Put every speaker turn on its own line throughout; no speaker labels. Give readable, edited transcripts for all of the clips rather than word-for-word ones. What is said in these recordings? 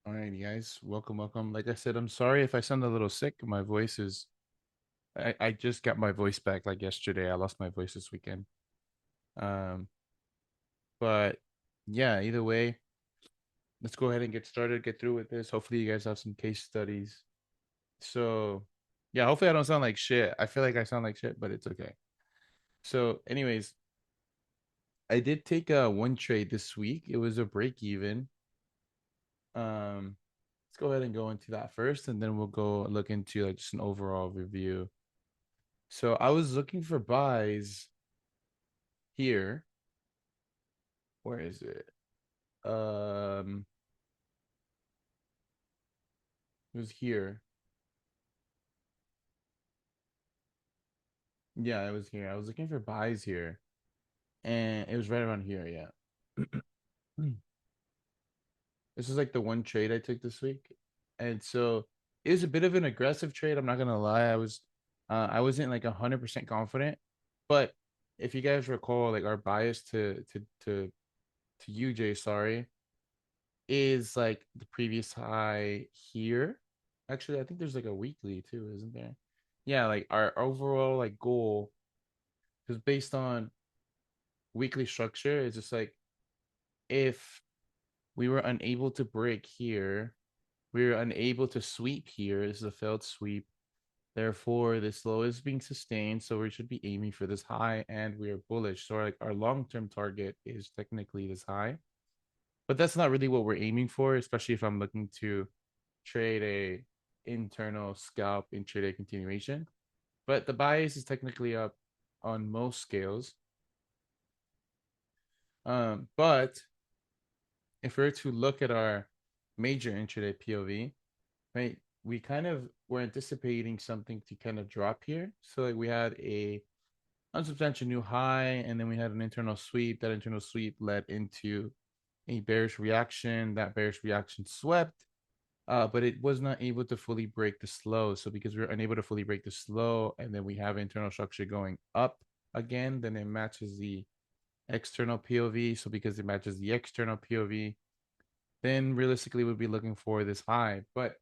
Alrighty, guys. Welcome. Like I said, I'm sorry if I sound a little sick. My voice is I just got my voice back like yesterday. I lost my voice this weekend. Um, but yeah, either way, let's go ahead and get started, get through with this. Hopefully you guys have some case studies. So yeah, hopefully I don't sound like shit. I feel like I sound like shit, but it's okay. So, anyways, I did take one trade this week. It was a break even. Let's go ahead and go into that first, and then we'll go look into like just an overall review. So I was looking for buys here. Where is it? Um, it was here. Yeah, it was here. I was looking for buys here, and it was right around here. Yeah. This is like the one trade I took this week, and so it was a bit of an aggressive trade. I'm not gonna lie. I wasn't like 100% confident, but if you guys recall, like our bias to UJ, sorry, is like the previous high here. Actually, I think there's like a weekly too, isn't there? Yeah, like our overall like goal is based on weekly structure. It's just like if we were unable to break here, we were unable to sweep here. This is a failed sweep. Therefore, this low is being sustained, so we should be aiming for this high, and we are bullish. So like our long-term target is technically this high, but that's not really what we're aiming for, especially if I'm looking to trade a internal scalp intraday continuation. But the bias is technically up on most scales. But if we were to look at our major intraday POV, right, we kind of were anticipating something to kind of drop here. So like we had a unsubstantial new high, and then we had an internal sweep. That internal sweep led into a bearish reaction. That bearish reaction swept, but it was not able to fully break the slow. So because we are unable to fully break the slow, and then we have internal structure going up again, then it matches the external POV. So because it matches the external POV, then realistically we'd be looking for this high. But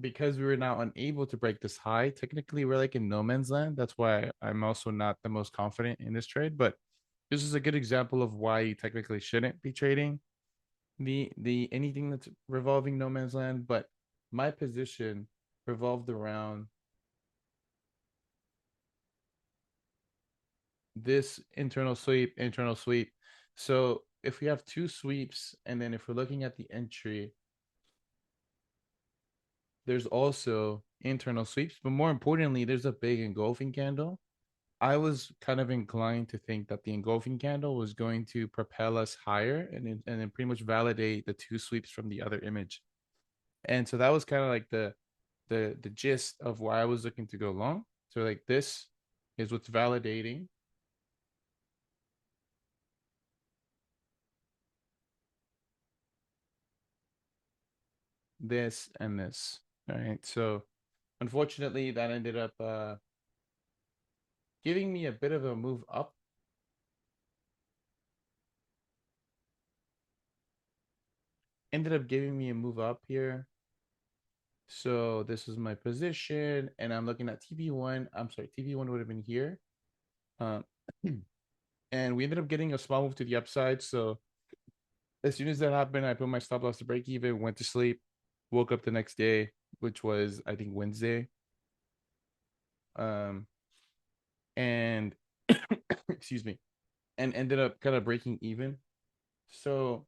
because we were now unable to break this high, technically we're like in no man's land. That's why I'm also not the most confident in this trade. But this is a good example of why you technically shouldn't be trading the anything that's revolving no man's land. But my position revolved around this internal sweep. So if we have two sweeps, and then if we're looking at the entry, there's also internal sweeps, but more importantly, there's a big engulfing candle. I was kind of inclined to think that the engulfing candle was going to propel us higher and then pretty much validate the two sweeps from the other image. And so that was kind of like the gist of why I was looking to go long. So like this is what's validating this and this. All right. So unfortunately, that ended up giving me a bit of a move up. Ended up giving me a move up here. So this is my position, and I'm looking at TP1. I'm sorry, TP1 would have been here. Um, and we ended up getting a small move to the upside. So as soon as that happened, I put my stop loss to break even, went to sleep, woke up the next day, which was I think Wednesday. Um, and excuse me, and ended up kind of breaking even. So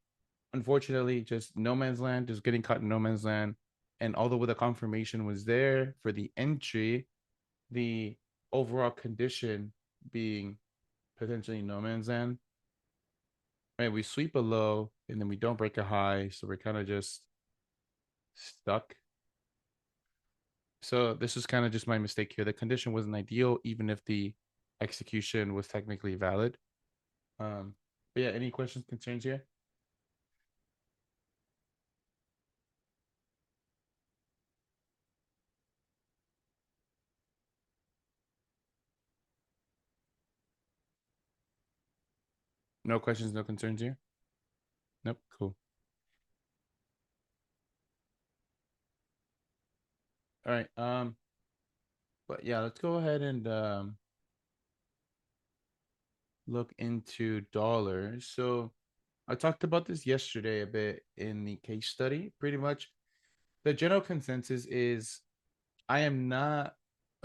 unfortunately, just no man's land, just getting caught in no man's land. And although the confirmation was there for the entry, the overall condition being potentially no man's land, right? We sweep a low and then we don't break a high. So we're kind of just stuck. So this is kind of just my mistake here. The condition wasn't ideal, even if the execution was technically valid. Um, but yeah, any questions, concerns here? No questions, no concerns here? Nope, cool. All right. But yeah, let's go ahead and look into dollars. So I talked about this yesterday a bit in the case study. Pretty much the general consensus is I am not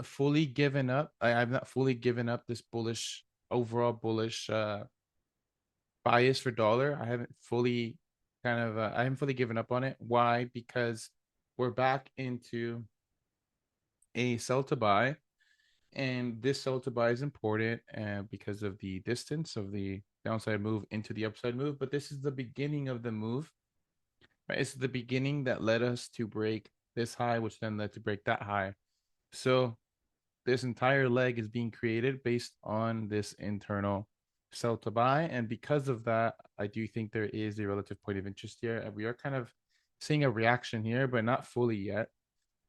fully given up. I've not fully given up this bullish, overall bullish bias for dollar. I haven't fully given up on it. Why? Because we're back into a sell to buy, and this sell to buy is important because of the distance of the downside move into the upside move. But this is the beginning of the move, right? It's the beginning that led us to break this high, which then led to break that high. So this entire leg is being created based on this internal sell to buy. And because of that, I do think there is a relative point of interest here. And we are kind of seeing a reaction here, but not fully yet.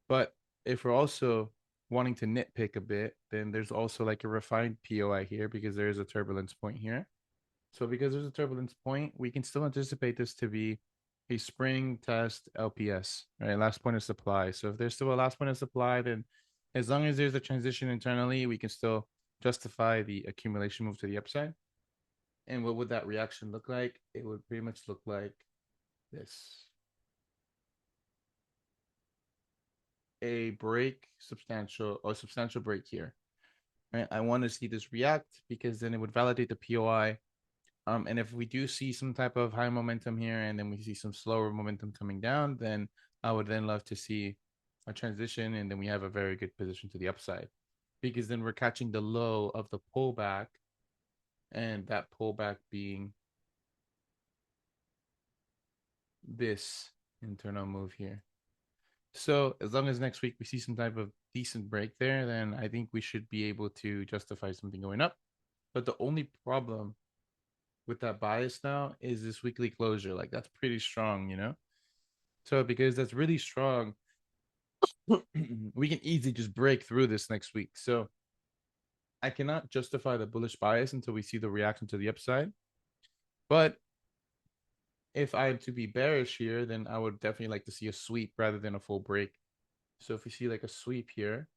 But if we're also wanting to nitpick a bit, then there's also like a refined POI here because there is a turbulence point here. So because there's a turbulence point, we can still anticipate this to be a spring test LPS, right? Last point of supply. So if there's still a last point of supply, then as long as there's a transition internally, we can still justify the accumulation move to the upside. And what would that reaction look like? It would pretty much look like this. A break substantial or substantial break here. Right? I want to see this react because then it would validate the POI. And if we do see some type of high momentum here and then we see some slower momentum coming down, then I would then love to see a transition and then we have a very good position to the upside because then we're catching the low of the pullback and that pullback being this internal move here. So as long as next week we see some type of decent break there, then I think we should be able to justify something going up. But the only problem with that bias now is this weekly closure. Like that's pretty strong, you know? So because that's really strong, we can easily just break through this next week. So I cannot justify the bullish bias until we see the reaction to the upside. But if I am to be bearish here, then I would definitely like to see a sweep rather than a full break. So if we see like a sweep here,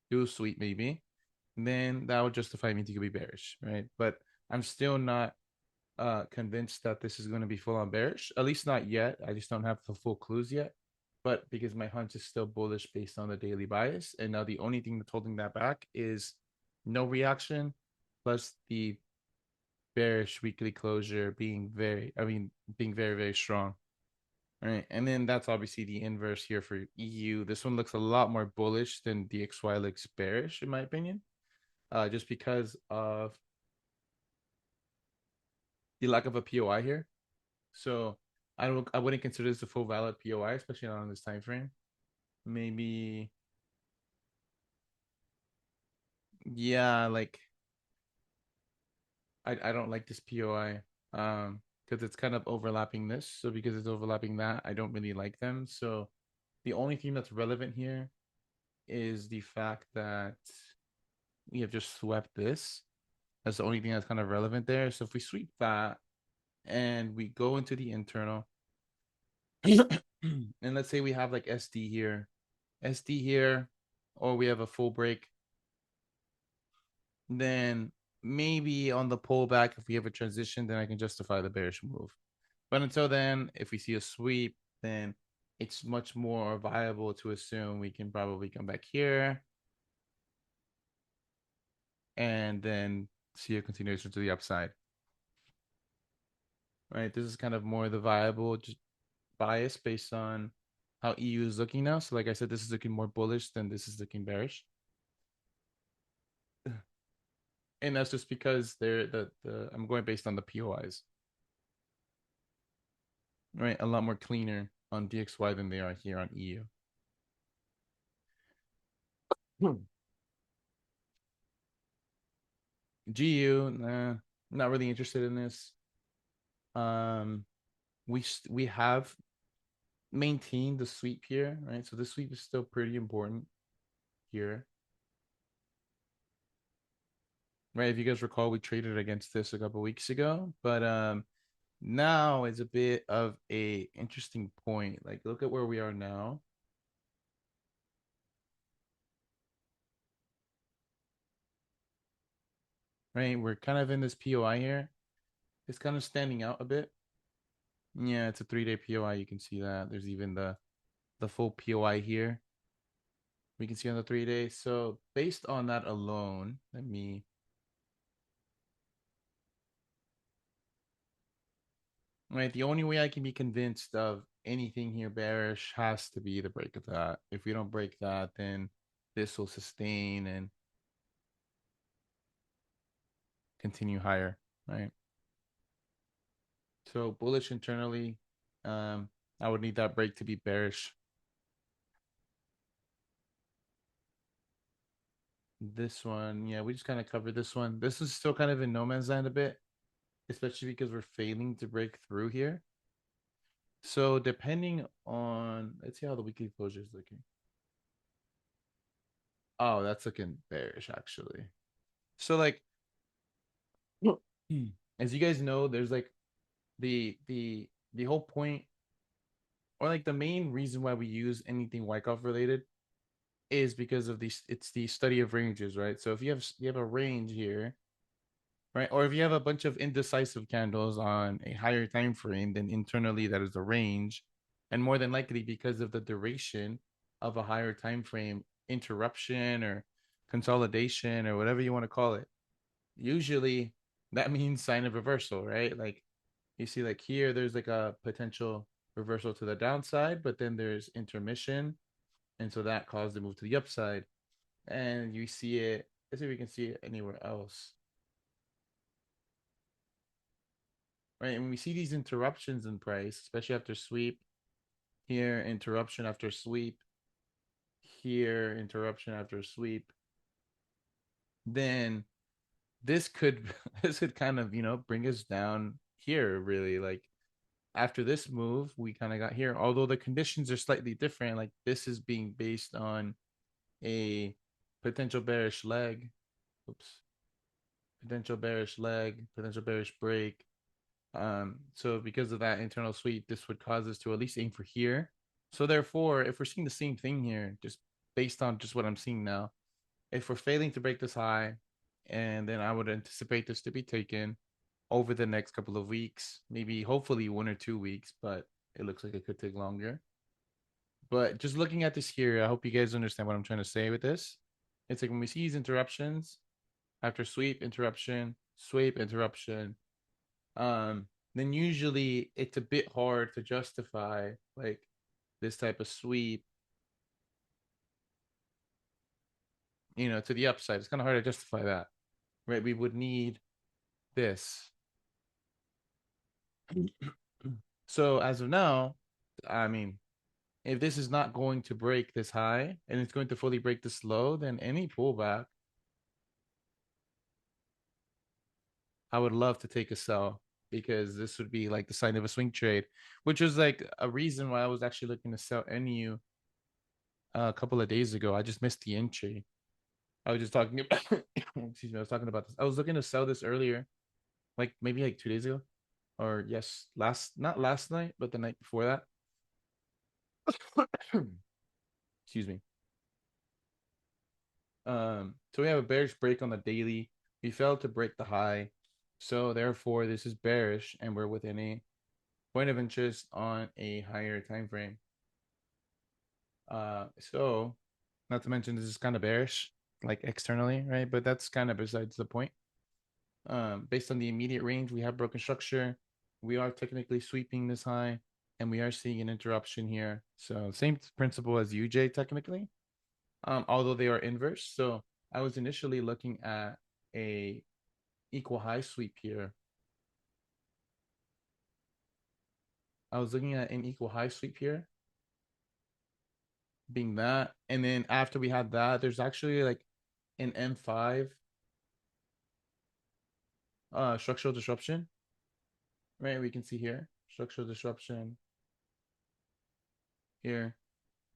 do a sweep maybe, then that would justify me to be bearish, right? But I'm still not convinced that this is going to be full on bearish, at least not yet. I just don't have the full clues yet. But because my hunch is still bullish based on the daily bias, and now the only thing that's holding that back is no reaction, plus the bearish weekly closure being very, very strong. All right. And then that's obviously the inverse here for EU. This one looks a lot more bullish than DXY looks bearish, in my opinion, just because of the lack of a POI here. So I wouldn't consider this a full valid POI, especially not on this time frame. Maybe yeah, like I don't like this POI because it's kind of overlapping this. So because it's overlapping that, I don't really like them. So the only thing that's relevant here is the fact that we have just swept this. That's the only thing that's kind of relevant there. So if we sweep that and we go into the internal, and let's say we have like SD here, or we have a full break, then maybe on the pullback, if we have a transition, then I can justify the bearish move. But until then, if we see a sweep, then it's much more viable to assume we can probably come back here and then see a continuation to the upside. Right. This is kind of more the viable just bias based on how EU is looking now. So, like I said, this is looking more bullish than this is looking bearish. And that's just because I'm going based on the POIs, right? A lot more cleaner on DXY than they are here on EU. GU, nah, not really interested in this. Um, we have maintained the sweep here, right? So the sweep is still pretty important here, right? If you guys recall, we traded against this a couple weeks ago, but Now is a bit of a interesting point. Like, look at where we are now. Right, we're kind of in this POI here. It's kind of standing out a bit. Yeah, it's a 3-day POI. You can see that. There's even the full POI here. We can see on the 3-day. So based on that alone, let me. Right, the only way I can be convinced of anything here bearish has to be the break of that. If we don't break that, then this will sustain and continue higher, right? So bullish internally. I would need that break to be bearish. This one, yeah, we just kind of covered this one. This is still kind of in no man's land a bit, especially because we're failing to break through here. So depending on, let's see how the weekly closure is looking. Oh, that's looking bearish actually. So like, as you guys know, there's like the whole point, or like the main reason why we use anything Wyckoff related is because of these. It's the study of ranges, right? So if you have a range here, right, or if you have a bunch of indecisive candles on a higher time frame, then internally that is a range, and more than likely because of the duration of a higher time frame interruption or consolidation or whatever you want to call it, usually that means sign of reversal, right? Like you see, like here, there's like a potential reversal to the downside, but then there's intermission, and so that caused the move to the upside. And you see it. Let's see if we can see it anywhere else, right? And when we see these interruptions in price, especially after sweep, here interruption after sweep, here interruption after sweep, then this could this could kind of bring us down here really. Like after this move we kind of got here, although the conditions are slightly different. Like this is being based on a potential bearish leg. Oops. Potential bearish leg, potential bearish break. So because of that internal sweep, this would cause us to at least aim for here. So therefore, if we're seeing the same thing here, just based on just what I'm seeing now, if we're failing to break this high, and then I would anticipate this to be taken over the next couple of weeks, maybe hopefully 1 or 2 weeks, but it looks like it could take longer. But just looking at this here, I hope you guys understand what I'm trying to say with this. It's like when we see these interruptions after sweep, interruption, um, then usually it's a bit hard to justify like this type of sweep, to the upside. It's kind of hard to justify that, right? We would need this. So as of now, I mean, if this is not going to break this high and it's going to fully break this low, then any pullback, I would love to take a sell because this would be like the sign of a swing trade, which was like a reason why I was actually looking to sell NU a couple of days ago. I just missed the entry. I was just talking about, excuse me, I was talking about this. I was looking to sell this earlier, like maybe like 2 days ago, or yes, not last night, but the night before that. Excuse me. So we have a bearish break on the daily. We failed to break the high. So therefore, this is bearish, and we're within a point of interest on a higher time frame. So not to mention this is kind of bearish, like externally, right? But that's kind of besides the point. Based on the immediate range, we have broken structure. We are technically sweeping this high, and we are seeing an interruption here. So same principle as UJ technically, although they are inverse. So I was initially looking at a equal high sweep here. I was looking at an equal high sweep here, being that, and then after we had that, there's actually like an M5 structural disruption, right? We can see here structural disruption here,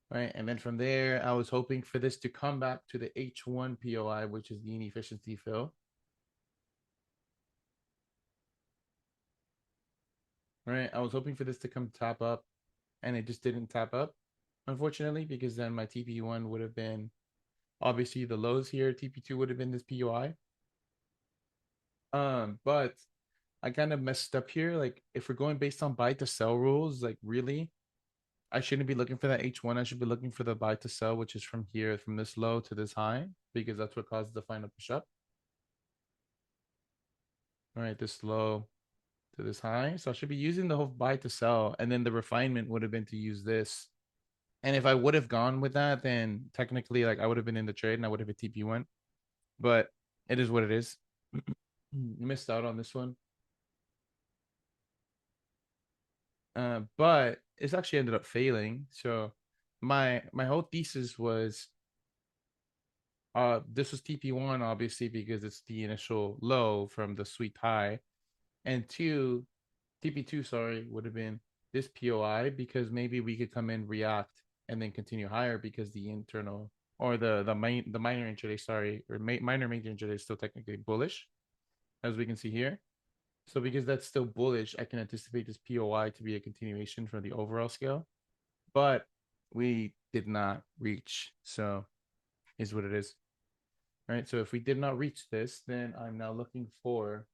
right? And then from there, I was hoping for this to come back to the H1 POI, which is the inefficiency fill. right? I was hoping for this to come tap up, and it just didn't tap up, unfortunately, because then my TP1 would have been obviously the lows here. TP2 would have been this POI. But I kind of messed up here. Like, if we're going based on buy to sell rules, like really, I shouldn't be looking for that H1. I should be looking for the buy to sell, which is from here, from this low to this high, because that's what causes the final push up. All right, this low to this high. So I should be using the whole buy to sell, and then the refinement would have been to use this. And if I would have gone with that, then technically, like I would have been in the trade and I would have hit TP1. But it is what it is. Missed out on this one. But it's actually ended up failing. So my whole thesis was this was TP1 obviously because it's the initial low from the sweet high, and two TP2 sorry would have been this POI because maybe we could come in react and then continue higher because the internal or the minor intraday sorry or minor major intraday is still technically bullish as we can see here. So because that's still bullish, I can anticipate this POI to be a continuation from the overall scale, but we did not reach. So is what it is. All right. So if we did not reach this, then I'm now looking for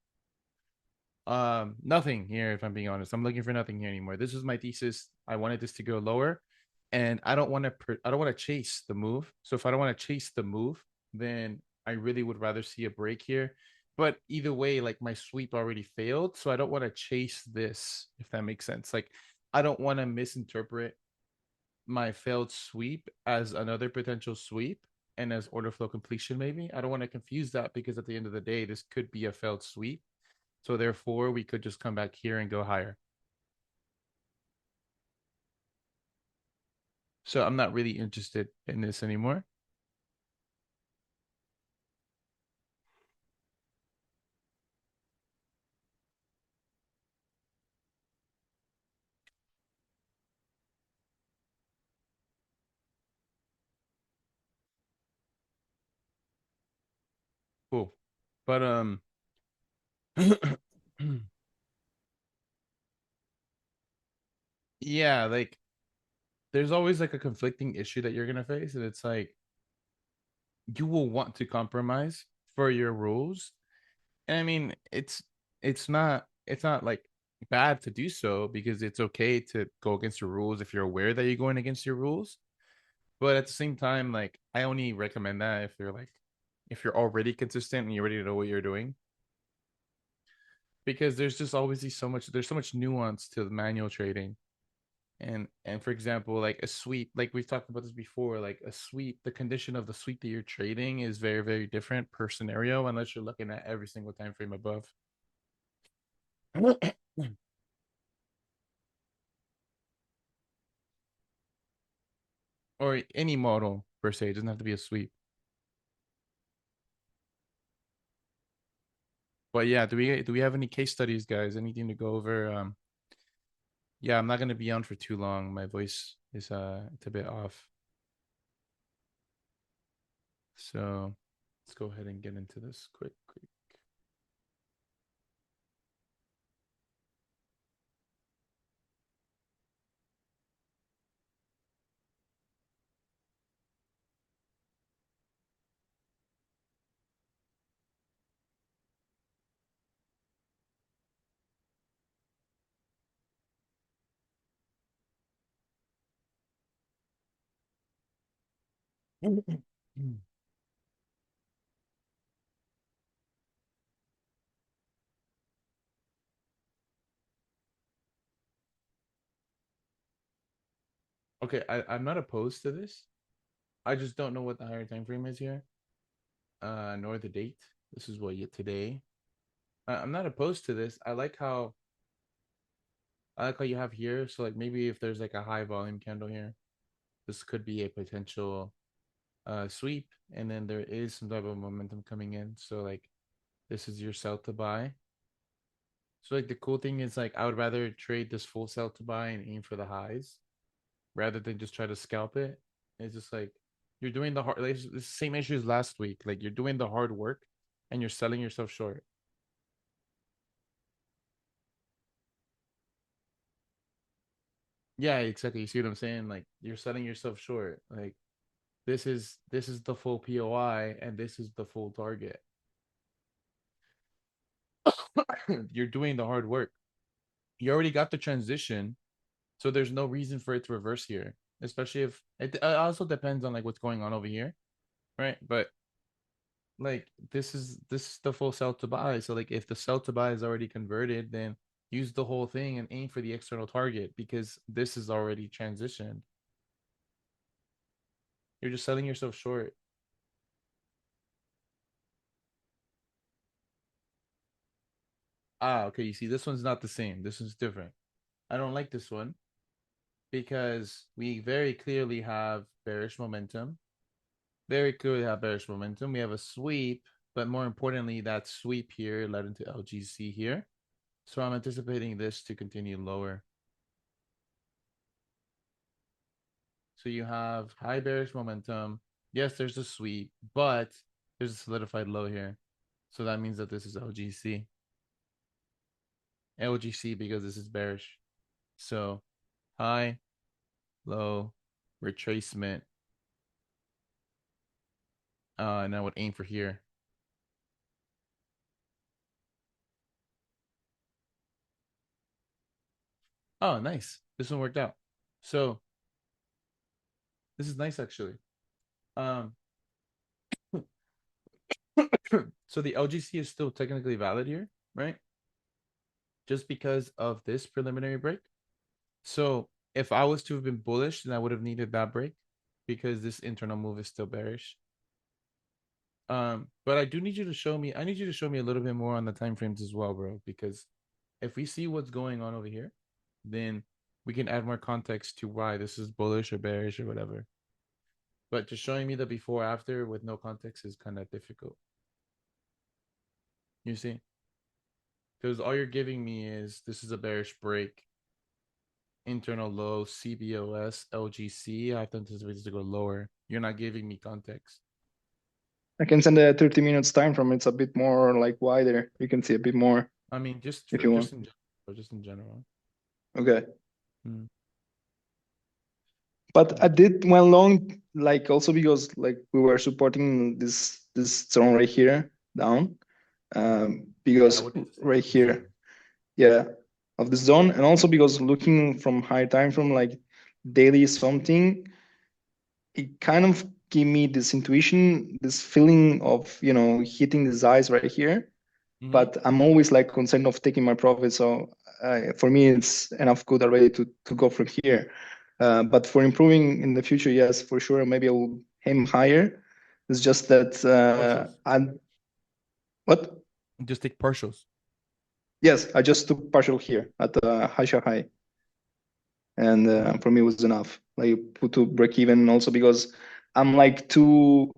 nothing here, if I'm being honest. I'm looking for nothing here anymore. This is my thesis. I wanted this to go lower, and I don't want to chase the move. So if I don't want to chase the move, then I really would rather see a break here. But either way, like my sweep already failed, so I don't want to chase this, if that makes sense. Like I don't want to misinterpret my failed sweep as another potential sweep and as order flow completion maybe. I don't want to confuse that because at the end of the day, this could be a failed sweep. So therefore, we could just come back here and go higher. So I'm not really interested in this anymore. Cool. But yeah, like there's always like a conflicting issue that you're gonna face, and it's like you will want to compromise for your rules. And I mean, it's not like bad to do so because it's okay to go against your rules if you're aware that you're going against your rules. But at the same time, like I only recommend that if you're already consistent and you already know what you're doing. Because there's just always there's so much nuance to the manual trading. And for example, like a sweep, like we've talked about this before, like a sweep, the condition of the sweep that you're trading is very, very different per scenario unless you're looking at every single time frame above. Or any model per se. It doesn't have to be a sweep. But yeah, do we have any case studies, guys? Anything to go over? Yeah, I'm not gonna be on for too long. My voice is it's a bit off. So let's go ahead and get into this quick. Okay, I'm not opposed to this. I just don't know what the higher time frame is here, nor the date. This is what yet today. I'm not opposed to this. I like how you have here. So like maybe if there's like a high volume candle here, this could be a potential sweep, and then there is some type of momentum coming in. So like this is your sell to buy. So like the cool thing is like I would rather trade this full sell to buy and aim for the highs rather than just try to scalp it. It's just like you're doing the hard like, it's the same issue as last week. Like you're doing the hard work and you're selling yourself short. Yeah, exactly. You see what I'm saying? Like you're setting yourself short. Like this is the full POI and this is the full target. You're doing the hard work. You already got the transition, so there's no reason for it to reverse here. Especially if it also depends on like what's going on over here, right? But like this is the full sell to buy. So like if the sell to buy is already converted, then use the whole thing and aim for the external target because this is already transitioned. You're just selling yourself short. Ah, okay. You see, this one's not the same. This one's different. I don't like this one because we very clearly have bearish momentum. Very clearly have bearish momentum. We have a sweep, but more importantly, that sweep here led into LGC here. So I'm anticipating this to continue lower. So you have high bearish momentum. Yes, there's a sweep, but there's a solidified low here. So that means that this is LGC. LGC because this is bearish. So high, low, retracement. And I would aim for here. Oh, nice. This one worked out. So this is nice actually. Um, so the LGC is still technically valid here, right? Just because of this preliminary break. So if I was to have been bullish, then I would have needed that break because this internal move is still bearish. But I do need you to show me. I need you to show me a little bit more on the time frames as well, bro. Because if we see what's going on over here, then we can add more context to why this is bullish or bearish or whatever. But just showing me the before after with no context is kind of difficult. You see, because all you're giving me is this is a bearish break, internal low, CBOS, LGC. I have to anticipate this to go lower. You're not giving me context.
I can send a 30 minutes time from it's a bit more like wider. You can see a bit more
I mean, just
if
for
you want.
just in general.
Okay.
Hmm.
But I did went long, like also because like we were supporting this zone right here down,
Yeah, I
because
would anticipate
right
this
here,
zone.
yeah, of the zone, and also because looking from high time from like daily something, it kind of gave me this intuition, this feeling of hitting the eyes right here.
Mm-hmm.
But I'm always like concerned of taking my profit. So for me, it's enough good already to go from here. But for improving in the future, yes, for sure, maybe I will aim higher. It's just that
Partials.
I'm what?
Just take partials.
Yes, I just took partial here at the high, and
Mm-hmm.
for me it was enough. Like put to break even also because I'm like too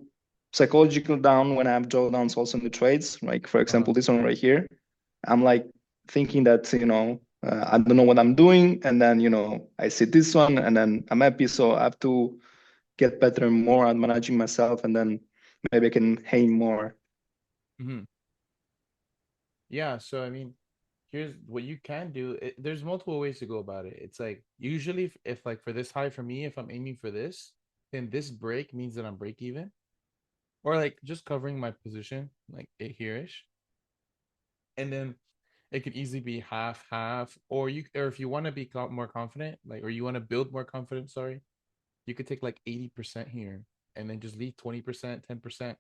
psychological down when I have drawdowns also in the trades. Like for
Uh-huh.
example, this one right here. I'm like thinking that I don't know what I'm doing, and then I see this one, and then I'm happy. So I have to get better and more at managing myself, and then maybe I can aim more.
Mm-hmm. Yeah, so I mean, here's what you can do. There's multiple ways to go about it. It's like usually if like for this high for me, if I'm aiming for this, then this break means that I'm break even, or like just covering my position, like it here-ish. And then it could easily be half half, or if you want to be more confident, like or you want to build more confidence, sorry, you could take like 80% here and then just leave 20%, 10%,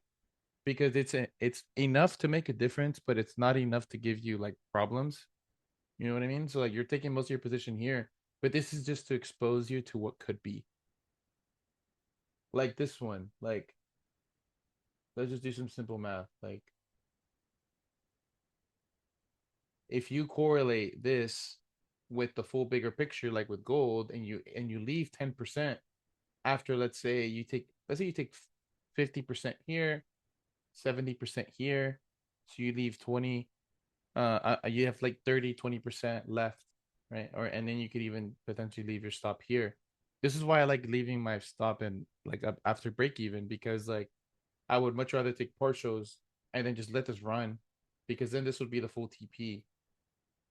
because it's enough to make a difference, but it's not enough to give you like problems. You know what I mean? So like you're taking most of your position here, but this is just to expose you to what could be. Like this one, like let's just do some simple math. Like if you correlate this with the full bigger picture, like with gold, and you leave 10% after, let's say you take 50% here, 70% here, so you leave 20, you have like 30-20% left, right? Or and then you could even potentially leave your stop here. This is why I like leaving my stop in like after break even, because like I would much rather take partials and then just let this run, because then this would be the full TP,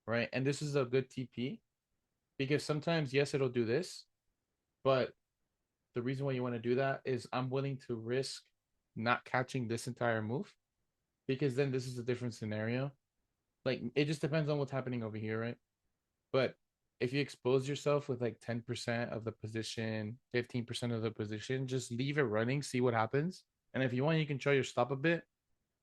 right? And this is a good TP because sometimes, yes, it'll do this, but the reason why you want to do that is I'm willing to risk not catching this entire move because then this is a different scenario. Like it just depends on what's happening over here, right? But if you expose yourself with like 10% of the position, 15% of the position, just leave it running, see what happens. And if you want, you can try your stop a bit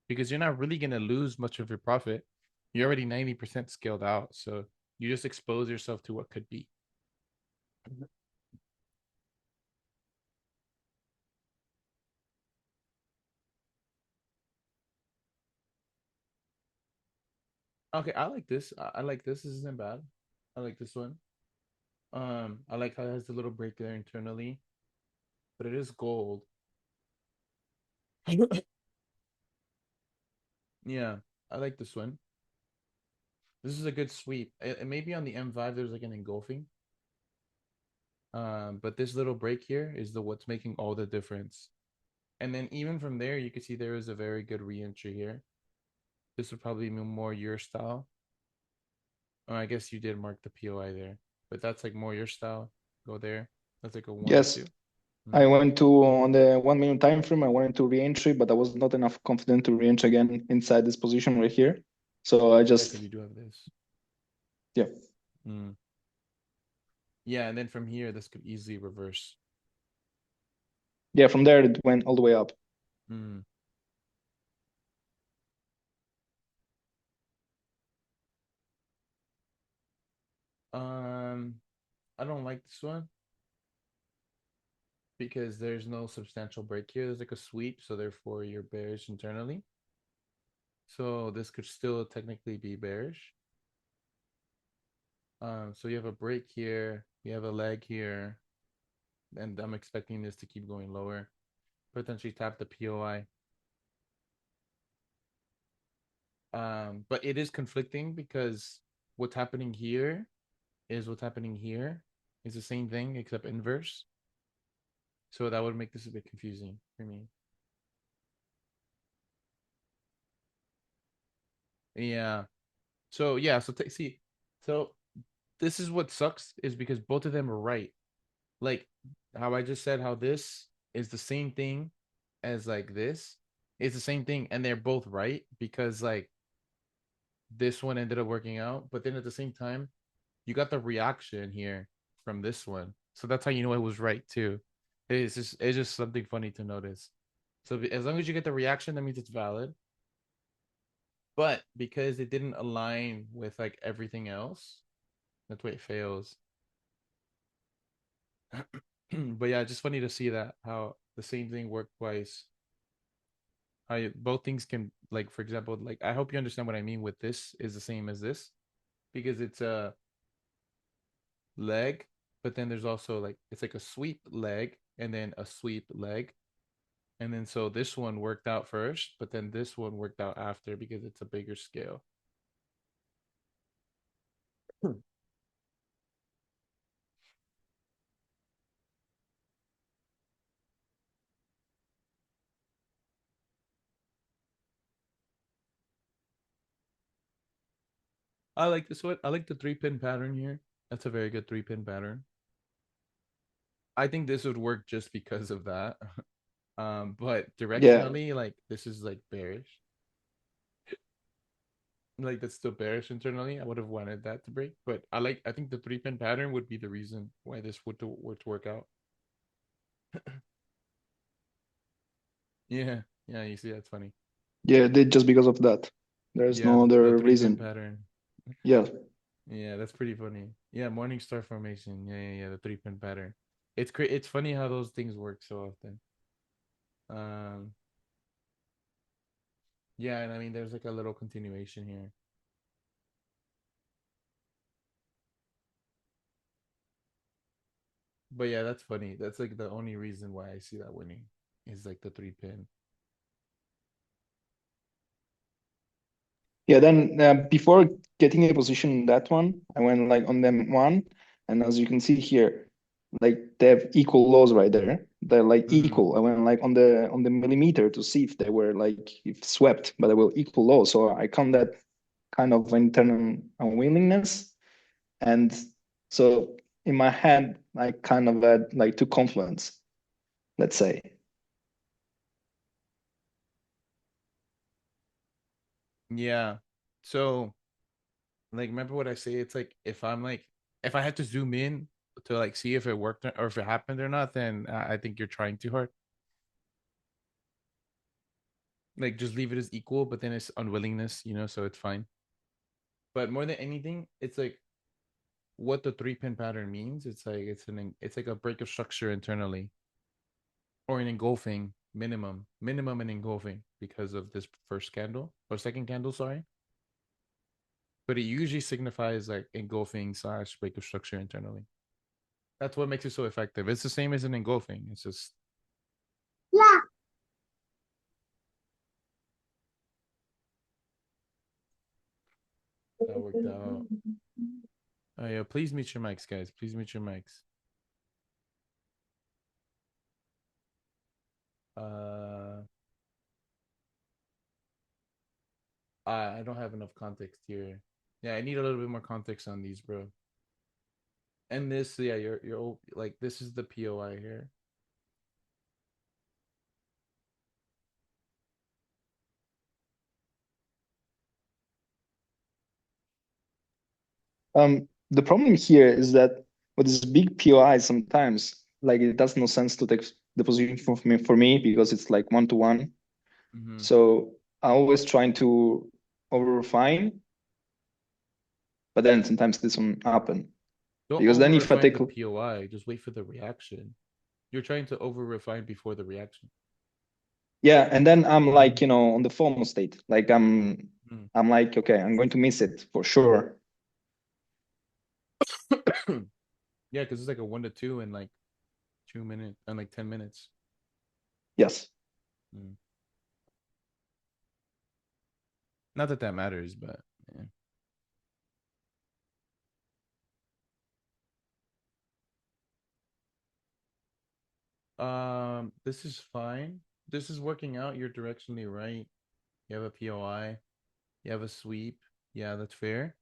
because you're not really going to lose much of your profit. You're already 90% scaled out. So you just expose yourself to what could be. Okay, I like this. I like this. This isn't bad. I like this one. I like how it has the little break there internally, but it is gold. Yeah, I like this one. This is a good sweep. It may be on the M5, there's like an engulfing. But this little break here is the what's making all the difference. And then even from there, you can see there is a very good re-entry here. This would probably be more your style. Oh, I guess you did mark the POI there, but that's like more your style. Go there. That's like a one,
Yes,
two.
I
Mm-hmm.
went to on the 1 minute time frame. I wanted to re-entry, but I was not enough confident to re-entry again inside this position right here. So I
Yeah,
just,
because you do have this.
yeah,
Mm. Yeah, and then from here, this could easily reverse.
yeah. From there it went all the way up.
Mm. Um, I don't like this one because there's no substantial break here. There's like a sweep, so therefore you're bearish internally. So this could still technically be bearish. So you have a break here, you have a leg here, and I'm expecting this to keep going lower. Potentially tap the POI. But it is conflicting because what's happening here is what's happening here is the same thing except inverse. So that would make this a bit confusing for me. Yeah. So yeah. So see. So this is what sucks is because both of them are right. Like how I just said, how this is the same thing as like this. It's the same thing, and they're both right because like this one ended up working out, but then at the same time, you got the reaction here from this one, so that's how you know it was right too. It's just something funny to notice. So as long as you get the reaction, that means it's valid. But because it didn't align with like everything else, that's why it fails. But yeah, just funny to see that how the same thing worked twice. How both things can like, for example, like I hope you understand what I mean with this is the same as this because it's a leg, but then there's also like it's like a sweep leg and then a sweep leg. And then so this one worked out first, but then this one worked out after because it's a bigger scale. I like this one. I like the 3-pin pattern here. That's a very good 3-pin pattern. I think this would work just because of that. But
Yeah,
directionally, like this is like bearish. Like that's still bearish internally. I would have wanted that to break, but I think the 3-pin pattern would be the reason why this would work out. Yeah, yeah, you see that's funny.
yeah, just because of that. There's
Yeah,
no
the
other
3-pin
reason.
pattern.
Yeah,
Yeah, that's pretty funny. Yeah, morning star formation. Yeah, yeah, yeah, the 3-pin pattern. It's funny how those things work so often. Um yeah, and I mean there's like a little continuation here. But yeah, that's funny. That's like the only reason why I see that winning is like the 3-pin.
yeah. Then before getting a position in that one, I went like on them one, and as you can see here, like they have equal lows right there. They're like
Mm.
equal. I went like on the millimeter to see if they were like if swept, but they were equal lows. So I count that kind of internal unwillingness. And So in my head, I kind of had like two confluence, let's say.
Yeah. So like remember what I say? It's like if I had to zoom in to like see if it worked or if it happened or not, then I think you're trying too hard. Like just leave it as equal, but then it's unwillingness, so it's fine. But more than anything, it's like what the 3-pin pattern means. It's like it's like a break of structure internally or an engulfing minimum and engulfing because of this first candle or second candle, sorry. But it usually signifies like engulfing slash break of structure internally. That's what makes it so effective. It's the same as an engulfing. It's just that worked out. Oh yeah, please mute your mics, guys. Please mute your mics. Uh I don't have enough context here. Yeah, I need a little bit more context on these, bro. And this, yeah, you're like this is the POI here.
The problem here is that with this big POI, sometimes like it does no sense to take the position for me because it's like 1-to-1.
Mm-hmm.
So I always trying to over refine, but then sometimes this won't happen
Don't
because
over
then if I
refine
take
the POI. Just wait for the reaction. You're trying to over refine before the reaction.
yeah, and then I'm like on the FOMO state, like
Mm.
I'm like okay, I'm going to miss it for sure.
Yeah, because it's like a 1 to 2 in like 2 minutes and like 10 minutes.
Yes.
Mm. Not that that matters, but yeah. This is fine. This is working out. You're directionally right. You have a POI. You have a sweep. Yeah, that's fair.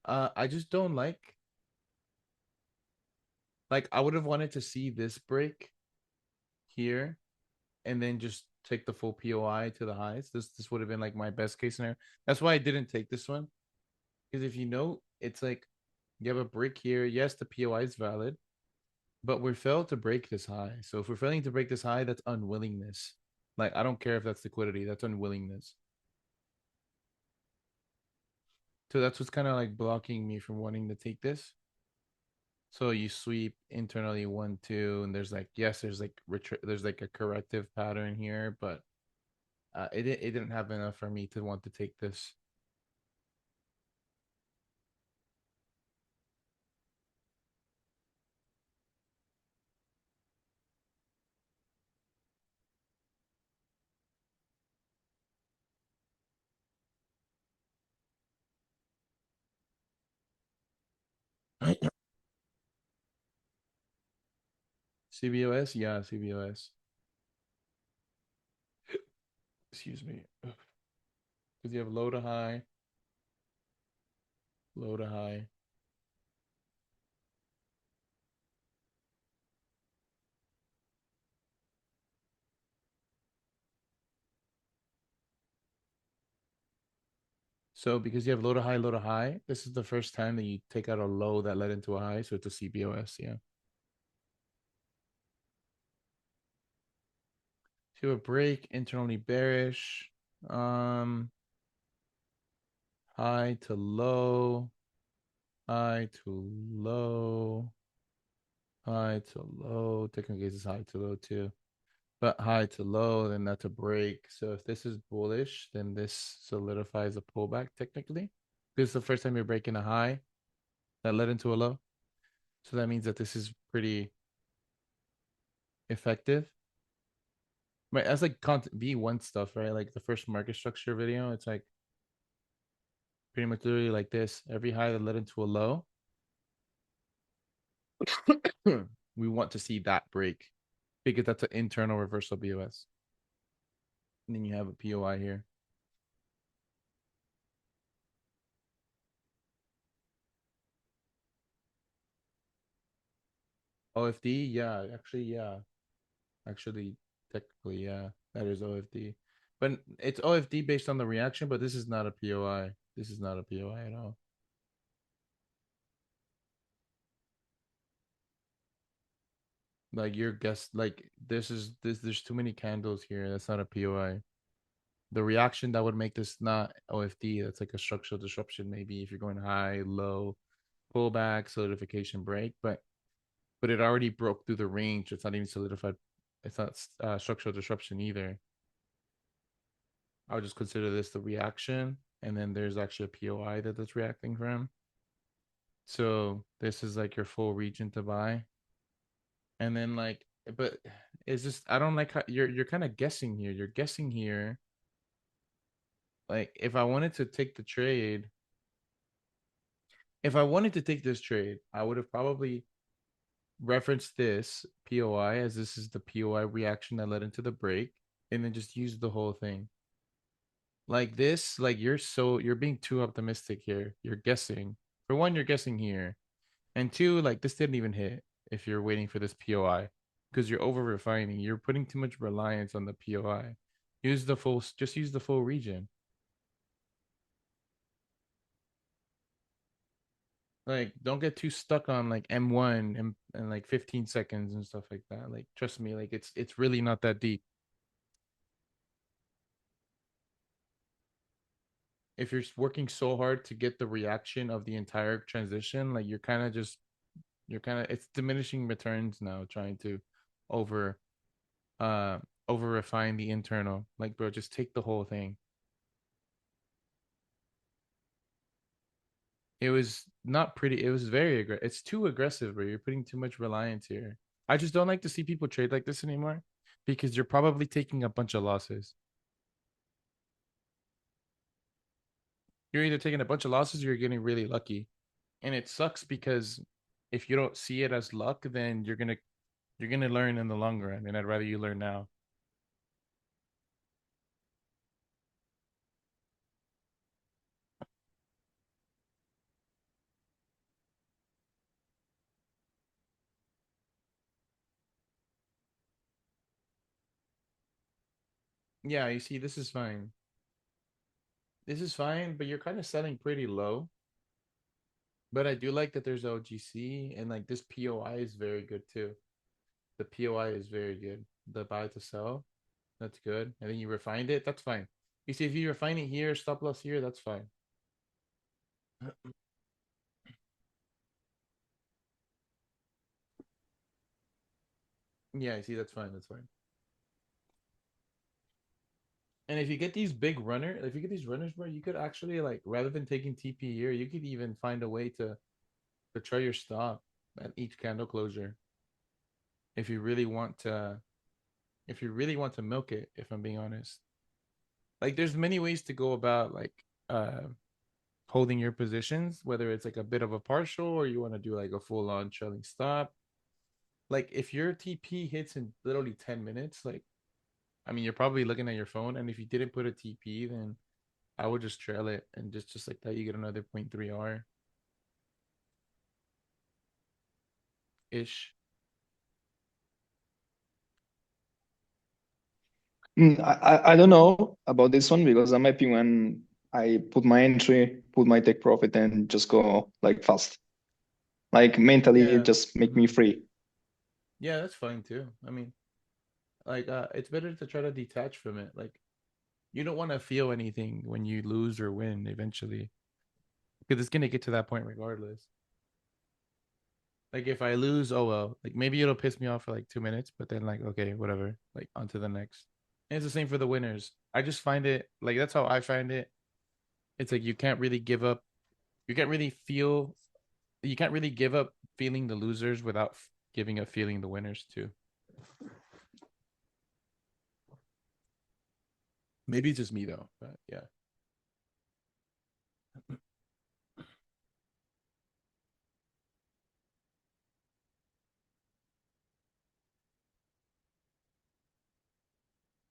I just don't like I would have wanted to see this break here and then just take the full POI to the highs. This would have been like my best case scenario. That's why I didn't take this one. Because if you know, it's like you have a break here. Yes, the POI is valid, but we failed to break this high. So if we're failing to break this high, that's unwillingness. Like I don't care if that's liquidity, that's unwillingness. So that's what's kind of like blocking me from wanting to take this. So you sweep internally 1, 2, and there's like yes, there's like a corrective pattern here, but it didn't have enough for me to want to take this. CBOS, yeah, CBOS. Excuse me, because you have low to high. So because you have low to high, this is the first time that you take out a low that led into a high. So it's a CBOS, yeah. To a break, internally bearish. Um, high to low, high to low, high to low. Technically, this is high to low too, but high to low, then that's a break. So if this is bullish, then this solidifies a pullback technically. This is the first time you're breaking a high that led into a low. So that means that this is pretty effective. Right, that's like content V1 stuff, right? Like the first market structure video, it's like pretty much literally like this. Every high that led into a low, we want to see that break because that's an internal reversal BOS. And then you have a POI here. OFD, yeah, actually, yeah, actually, technically, yeah, that is OFD, but it's OFD based on the reaction. But this is not a POI. This is not a POI at all. Like your guess, like this is this. There's too many candles here. That's not a POI. The reaction that would make this not OFD. That's like a structural disruption. Maybe if you're going high, low, pullback, solidification, break, but it already broke through the range. It's not even solidified. It's not structural disruption either. I would just consider this the reaction, and then there's actually a POI that that's reacting from. So this is like your full region to buy, and then like, but it's just I don't like how you're kind of guessing here. You're guessing here. Like if I wanted to take the trade, if I wanted to take this trade, I would have probably referenced this POI as this is the POI reaction that led into the break, and then just use the whole thing. Like this, like you're being too optimistic here. You're guessing. For one, you're guessing here. And two, like this didn't even hit if you're waiting for this POI because you're over refining. You're putting too much reliance on the POI. Just use the full region. Like don't get too stuck on like M1 and like 15 seconds and stuff like that. Like trust me, like it's really not that deep. If you're working so hard to get the reaction of the entire transition, like you're kind of it's diminishing returns now trying to over uh over refine the internal. Like bro, just take the whole thing. It was not pretty. It was very aggressive. It's too aggressive, bro. You're putting too much reliance here. I just don't like to see people trade like this anymore because you're probably taking a bunch of losses. You're either taking a bunch of losses or you're getting really lucky. And it sucks because if you don't see it as luck, then you're gonna learn in the long run. And I'd rather you learn now. Yeah, you see, this is fine. This is fine, but you're kind of selling pretty low. But I do like that there's OGC and like this POI is very good too. The POI is very good. The buy to sell, that's good. And then you refined it, that's fine. You see, if you refine it here, stop loss here, that's fine. Yeah, I see, that's fine, that's fine. And if you get these big runner, if you get these runners, bro, you could actually like rather than taking TP here, you could even find a way to try your stop at each candle closure if you really want to if you really want to milk it, if I'm being honest. Like there's many ways to go about like holding your positions, whether it's like a bit of a partial or you want to do like a full on trailing stop. Like if your TP hits in literally 10 minutes, like I mean you're probably looking at your phone, and if you didn't put a TP, then I would just trail it and just like that you get another 0.3 R ish.
I don't know about this one because I'm happy when I put my entry, put my take profit, and just go like fast. Like mentally, it
Yeah.
just make me
Hmm.
free.
Yeah, that's fine too. I mean, like it's better to try to detach from it. Like you don't want to feel anything when you lose or win eventually because it's gonna get to that point regardless. Like if I lose, oh well. Like maybe it'll piss me off for like 2 minutes, but then like okay, whatever. Like on to the next. And it's the same for the winners. I just find it like that's how I find it. It's like you can't really give up. You can't really feel. You can't really give up feeling the losers without giving up feeling the winners too. Maybe it's just me though, but yeah.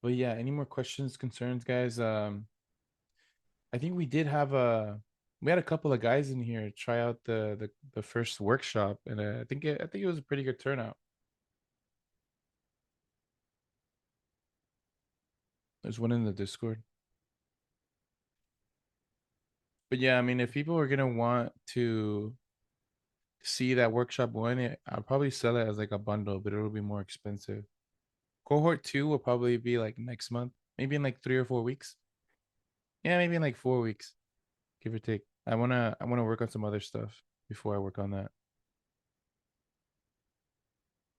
But yeah, any more questions, concerns, guys? I think we did have a we had a couple of guys in here try out the first workshop, and I think it was a pretty good turnout. There's one in the Discord. But yeah, I mean, if people are gonna want to see that workshop one, I'll probably sell it as like a bundle, but it'll be more expensive. Cohort two will probably be like next month, maybe in like 3 or 4 weeks. Yeah, maybe in like 4 weeks, give or take. I wanna work on some other stuff before I work on that.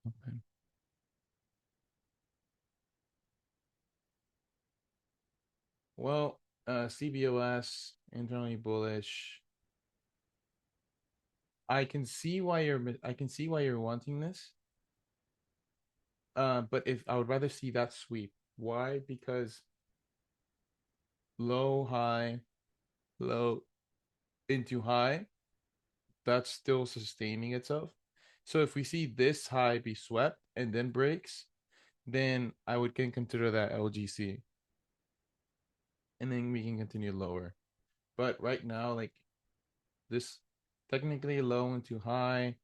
Okay. Well, CBOS internally bullish. I can see why you're wanting this. But if I would rather see that sweep. Why? Because low, high, low into high, that's still sustaining itself. So if we see this high be swept and then breaks, then I would can consider that LGC. And then we can continue lower. But right now, like this technically low into high,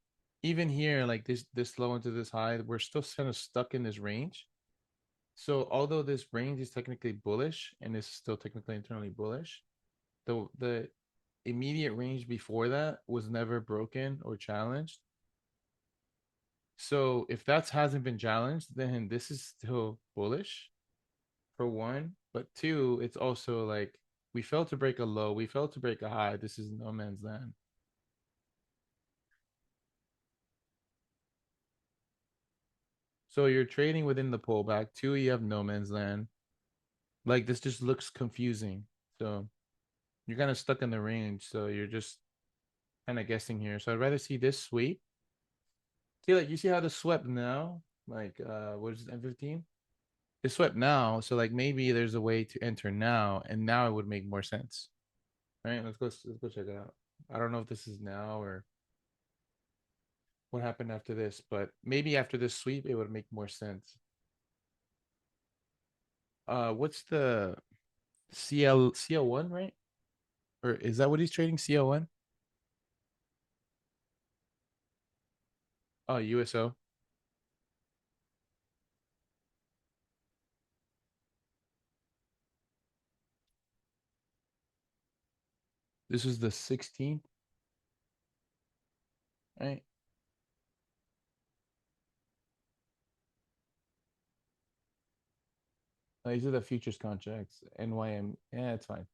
even here, like this low into this high, we're still kind of stuck in this range. So although this range is technically bullish and is still technically internally bullish, the immediate range before that was never broken or challenged. So if that hasn't been challenged, then this is still bullish for one. But two, it's also like we failed to break a low, we failed to break a high. This is no man's land. So you're trading within the pullback. Two, you have no man's land. Like this just looks confusing. So you're kind of stuck in the range. So you're just kind of guessing here. So I'd rather see this sweep. See, like you see how the swept now? Like what is it, M15? It swept now. So like maybe there's a way to enter now, and now it would make more sense. Right? Let's go check it out. I don't know if this is now or what happened after this, but maybe after this sweep it would make more sense. What's the CL1, right? Or is that what he's trading? CL1? Oh, USO. This is the 16th, right? These are the futures contracts. NYM. Yeah, it's fine.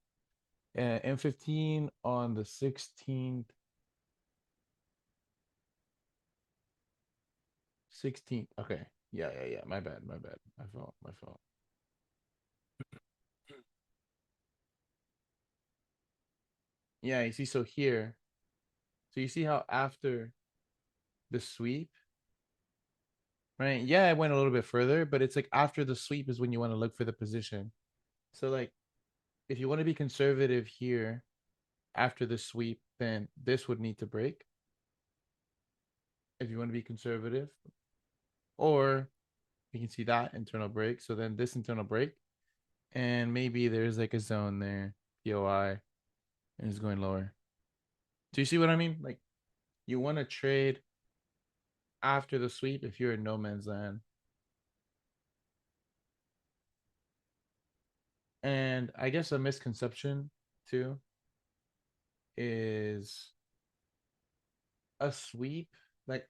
M15 on the 16th. 16th. Okay. Yeah, yeah, yeah. My bad. My bad. My fault. My fault. Yeah, you see, so here, so you see how after the sweep, right? Yeah, it went a little bit further, but it's like after the sweep is when you want to look for the position. So like if you want to be conservative here after the sweep, then this would need to break if you want to be conservative. Or you can see that internal break. So then this internal break, and maybe there's like a zone there, POI, and it's going lower. Do you see what I mean? Like you want to trade after the sweep if you're in no man's land. And I guess a misconception too is a sweep. Like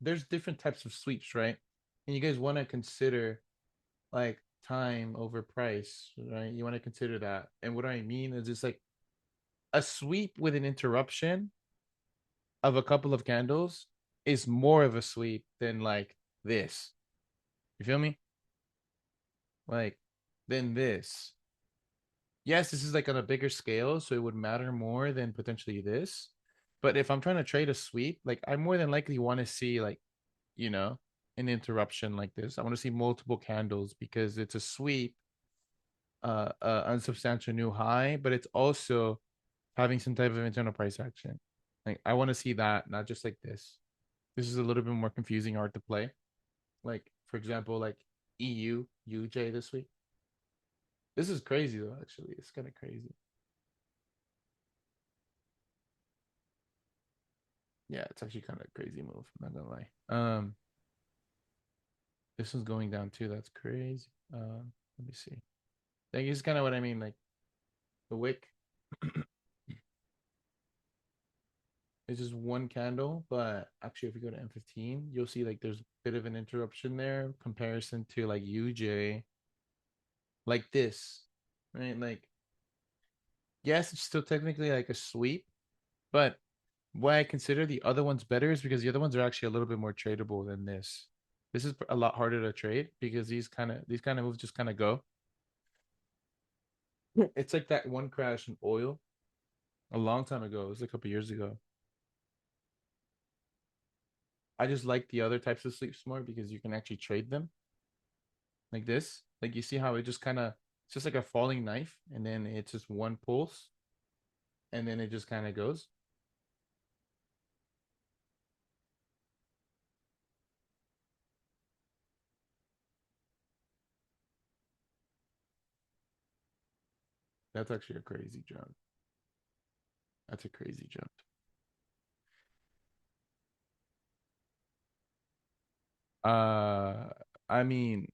there's different types of sweeps, right? And you guys want to consider like time over price, right? You want to consider that. And what I mean is it's like a sweep with an interruption of a couple of candles is more of a sweep than like this. You feel me? Like than this. Yes, this is like on a bigger scale, so it would matter more than potentially this. But if I'm trying to trade a sweep, like I more than likely want to see like, you know, an interruption like this. I want to see multiple candles because it's a sweep, unsubstantial new high, but it's also having some type of internal price action. Like I want to see that, not just like this. This is a little bit more confusing, hard to play. Like for example, like EU UJ this week. This is crazy though. Actually, it's kind of crazy. Yeah, it's actually kind of a crazy move. I'm not gonna lie. This one's going down too. That's crazy. Let me see. Like it's kind of what I mean. Like the wick is just one candle, but actually, if you go to M15, you'll see like there's a bit of an interruption there comparison to like UJ, like this, right? Like yes, it's still technically like a sweep, but why I consider the other ones better is because the other ones are actually a little bit more tradable than this. This is a lot harder to trade because these kind of moves just kind of go. It's like that one crash in oil a long time ago. It was like a couple years ago. I just like the other types of sleeps more because you can actually trade them like this. Like you see how it just kind of it's just like a falling knife, and then it's just one pulse, and then it just kind of goes. That's actually a crazy jump. That's a crazy jump. Uh, I mean,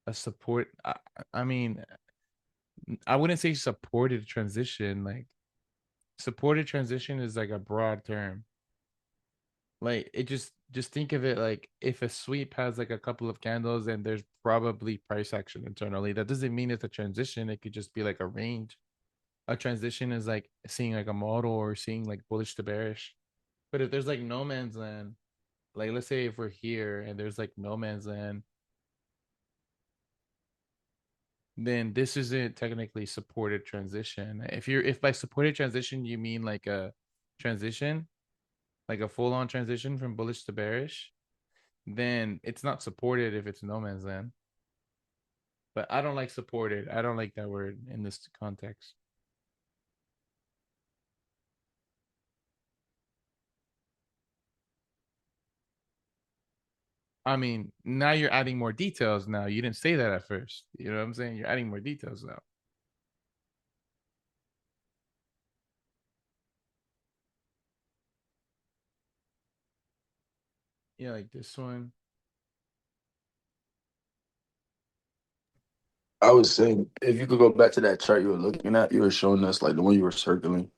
a support. I mean, I wouldn't say supported transition. Like supported transition is like a broad term. Like it just think of it like if a sweep has like a couple of candles and there's probably price action internally. That doesn't mean it's a transition. It could just be like a range. A transition is like seeing like a model or seeing like bullish to bearish. But if there's like no man's land, like let's say if we're here and there's like no man's land, then this isn't technically supported transition. If by supported transition you mean like a transition, like a full on transition from bullish to bearish, then it's not supported if it's no man's land. But I don't like supported. I don't like that word in this context. I mean, now you're adding more details now. You didn't say that at first. You know what I'm saying? You're adding more details now. Yeah, like this one.
I was saying, if you could go back to that chart you were looking at, you were showing us like the one you were circling.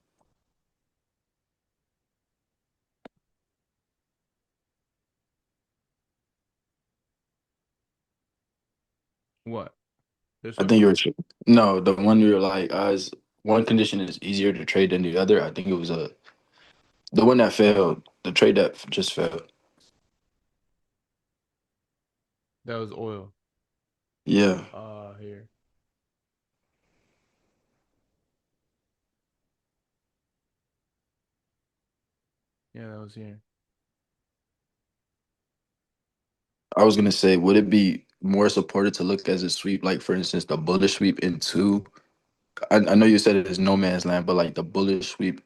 What? This
I
one?
think you were no, the one you were like, as one condition is easier to trade than the other. I think it was the one that failed, the trade that just failed.
That was oil.
Yeah,
Here. Yeah, that was here.
I was gonna say, would it be more supported to look as a sweep, like for instance, the bullish sweep into? I know you said it is no man's land, but like the bullish sweep,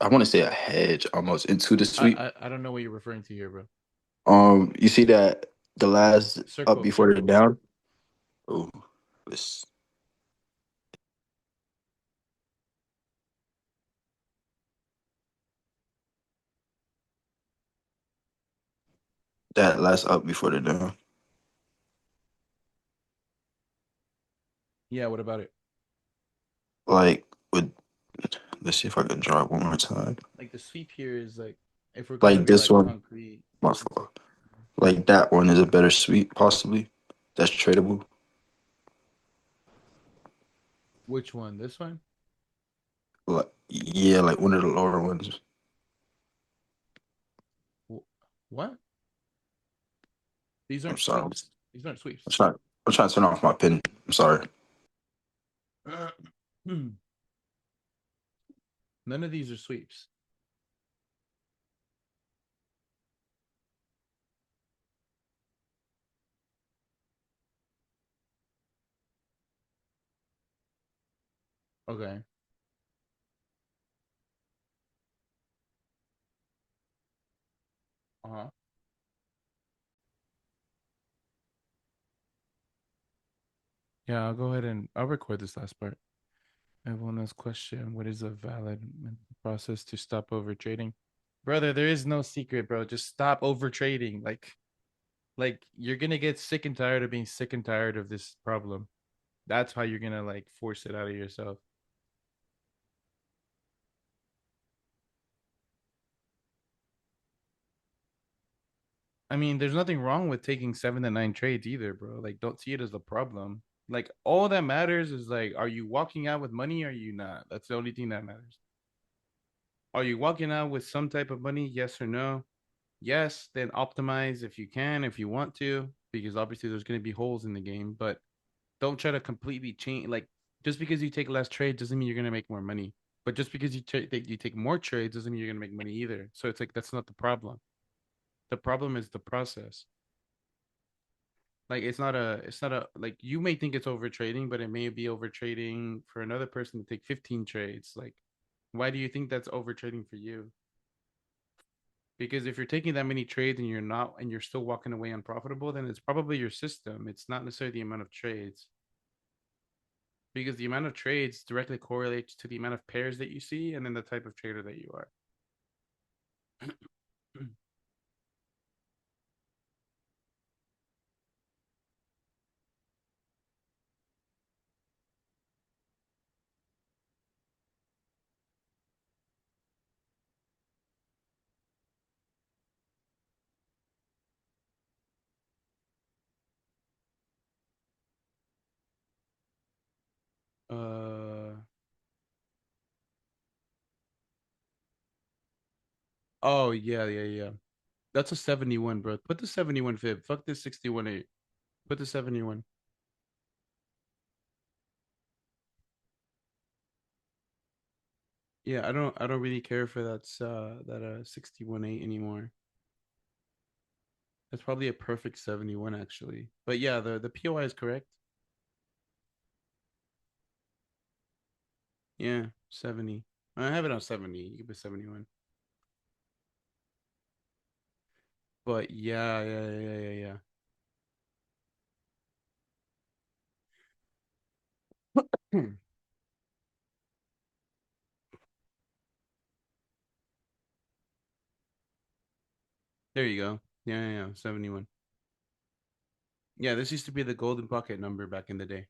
I want to say a hedge almost into the sweep.
I don't know what you're referring to here, bro.
You see that the last up
Circle,
before the
circle.
down. Oh, this that last up before the down.
Yeah, what about it?
Like with let's see if I can draw it one more time.
Like the sweep here is like if we're gonna
Like
be
this
like
one,
concrete,
my
it's like
fault. Like that one is a better sweep, possibly. That's tradable.
which one? This one?
Like yeah, like one of the lower ones.
What? These
I'm
aren't
sorry.
sweeps. These aren't sweeps.
I'm trying to turn off my pen. I'm sorry.
None of these are sweeps. Okay. Uh-huh. Yeah, I'll go ahead and I'll record this last part. Everyone has question. What is a valid process to stop over trading? Brother, there is no secret, bro. Just stop over trading. Like you're gonna get sick and tired of being sick and tired of this problem. That's how you're gonna like force it out of yourself. I mean, there's nothing wrong with taking 7 to 9 trades either, bro. Like, don't see it as a problem. Like, all that matters is like, are you walking out with money or are you not? That's the only thing that matters. Are you walking out with some type of money? Yes or no? Yes, then optimize if you can, if you want to, because obviously there's going to be holes in the game, but don't try to completely change. Like, just because you take less trades doesn't mean you're going to make more money. But just because you take more trades doesn't mean you're going to make money either. So it's like, that's not the problem. The problem is the process. Like it's not a like you may think it's over trading, but it may be over trading for another person to take 15 trades. Like, why do you think that's over trading for you? Because if you're taking that many trades and you're not and you're still walking away unprofitable, then it's probably your system. It's not necessarily the amount of trades. Because the amount of trades directly correlates to the amount of pairs that you see and then the type of trader that you are. uh oh yeah. That's a 71, bro. Put the 71 fib. Fuck this 61 8. Put the 71. Yeah, I don't really care for that 61 8 anymore. That's probably a perfect 71 actually. But yeah, the POI is correct. Yeah, 70. I have it on 70. You can put 71. But yeah. Hmm. There you go. Yeah. 71. Yeah, this used to be the golden pocket number back in the day.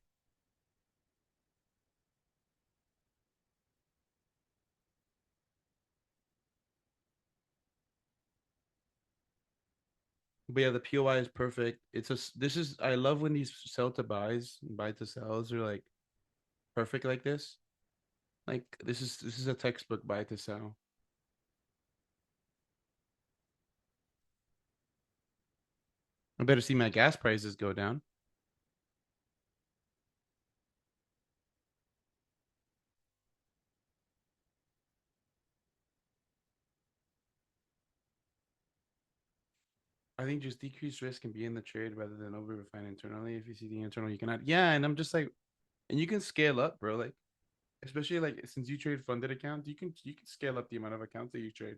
But yeah, the POI is perfect. This is I love when these sell to buys, buy to sells are like perfect like this. Like this is a textbook buy to sell. I better see my gas prices go down. I think just decrease risk and be in the trade rather than over refine internally. If you see the internal, you cannot. Yeah, and I'm just like, and you can scale up, bro. Like, especially like since you trade funded accounts, you can scale up the amount of accounts that you trade.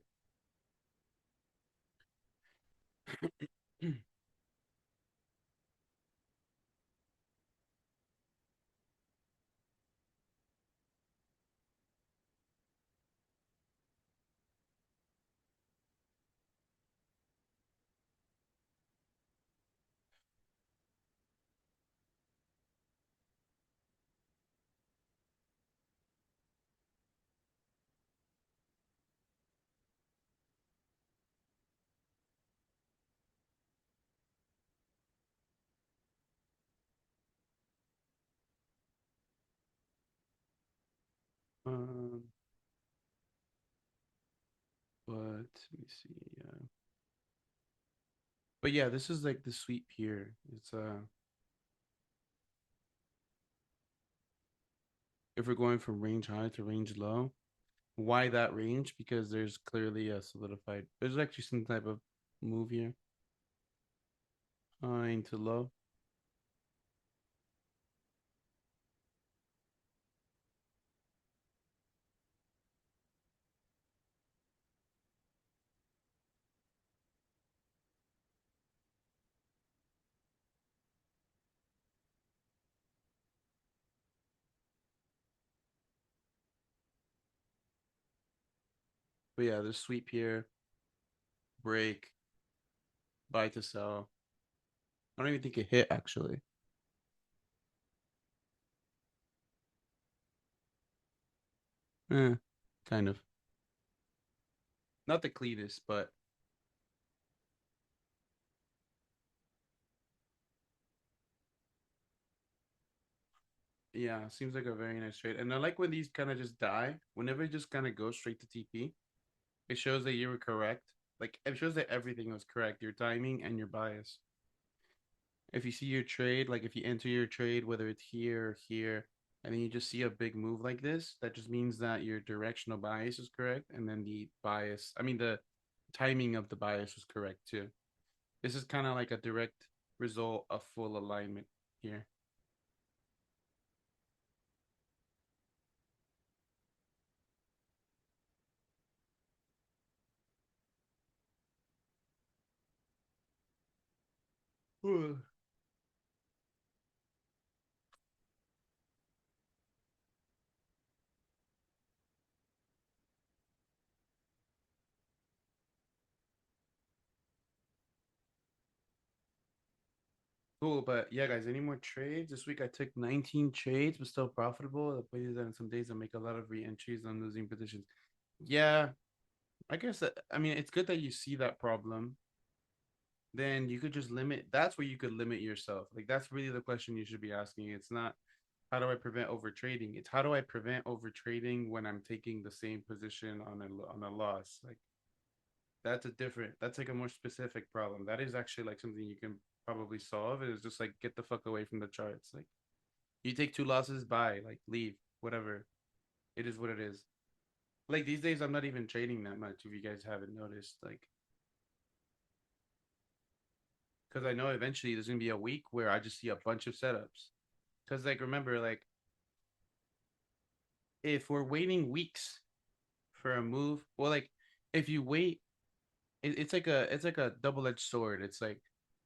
um, but let me see. But yeah, this is like the sweep here. It's if we're going from range high to range low, why that range? Because there's clearly a solidified. There's actually some type of move here, high into low. But yeah, there's sweep here, break, buy to sell. I don't even think it hit actually. Kind of. Not the cleanest, but yeah, seems like a very nice trade. And I like when these kind of just die. Whenever it just kind of goes straight to TP, it shows that you were correct. Like it shows that everything was correct, your timing and your bias. If you see your trade, like if you enter your trade, whether it's here or here, and then you just see a big move like this, that just means that your directional bias is correct, and then the bias, I mean the timing of the bias was correct too. This is kind of like a direct result of full alignment here. Cool, but yeah, guys, any more trades? This week I took 19 trades, but still profitable. The point is that in some days I make a lot of re-entries on losing positions. Yeah, I guess that, I mean, it's good that you see that problem. Then you could just limit. That's where you could limit yourself. Like that's really the question you should be asking. It's not how do I prevent overtrading? It's how do I prevent overtrading when I'm taking the same position on a loss? Like that's a different. That's like a more specific problem. That is actually like something you can probably solve. It is just like get the fuck away from the charts. Like you take two losses, bye, like leave, whatever. It is what it is. Like these days, I'm not even trading that much. If you guys haven't noticed, like, because I know eventually there's gonna be a week where I just see a bunch of setups. Because like remember, like if we're waiting weeks for a move, well, like if you wait, it's like a double-edged sword. It's like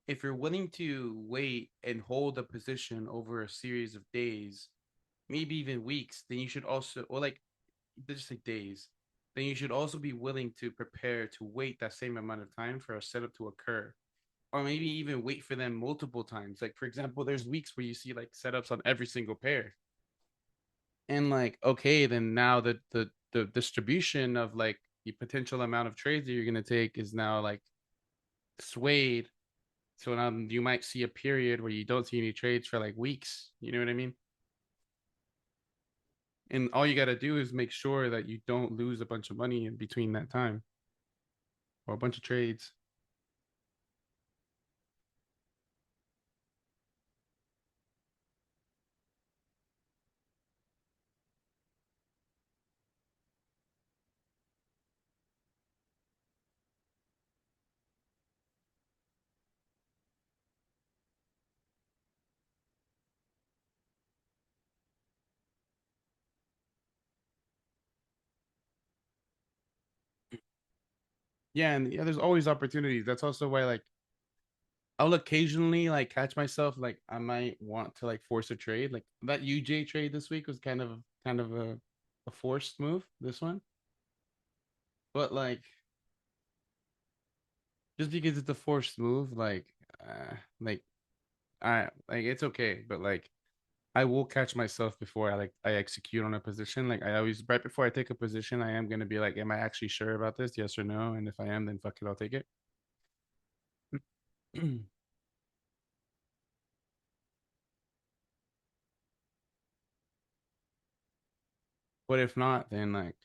if you're willing to wait and hold a position over a series of days, maybe even weeks, then you should also, or like just like days, then you should also be willing to prepare to wait that same amount of time for a setup to occur. Or maybe even wait for them multiple times. Like, for example, there's weeks where you see like setups on every single pair. And like, okay, then now the distribution of like the potential amount of trades that you're gonna take is now like swayed. So now you might see a period where you don't see any trades for like weeks. You know what I mean? And all you got to do is make sure that you don't lose a bunch of money in between that time or a bunch of trades. Yeah, and yeah, there's always opportunities. That's also why like I'll occasionally like catch myself like I might want to like force a trade. Like that UJ trade this week was kind of a forced move, this one. But just because it's a forced move, like I like it's okay, but like I will catch myself before I execute on a position. Like I always right before I take a position, I am gonna be like, am I actually sure about this? Yes or no? And if I am, then fuck it, I'll take it. But if not, then like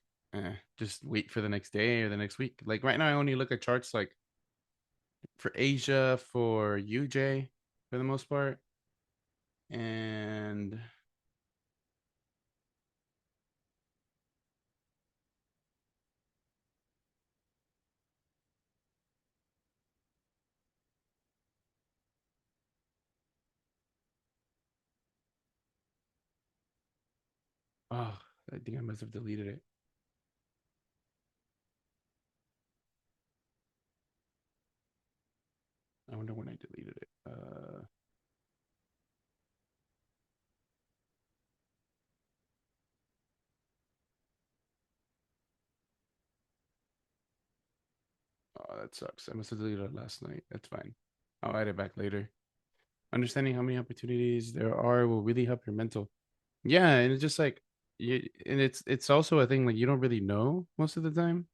just wait for the next day or the next week. Like right now, I only look at charts like for Asia, for UJ for the most part. And oh, I think I must have deleted it. I wonder when I deleted it. That sucks. I must have deleted it last night. That's fine. I'll add it back later. Understanding how many opportunities there are will really help your mental. Yeah, and it's just like you, and it's also a thing like you don't really know most of the time.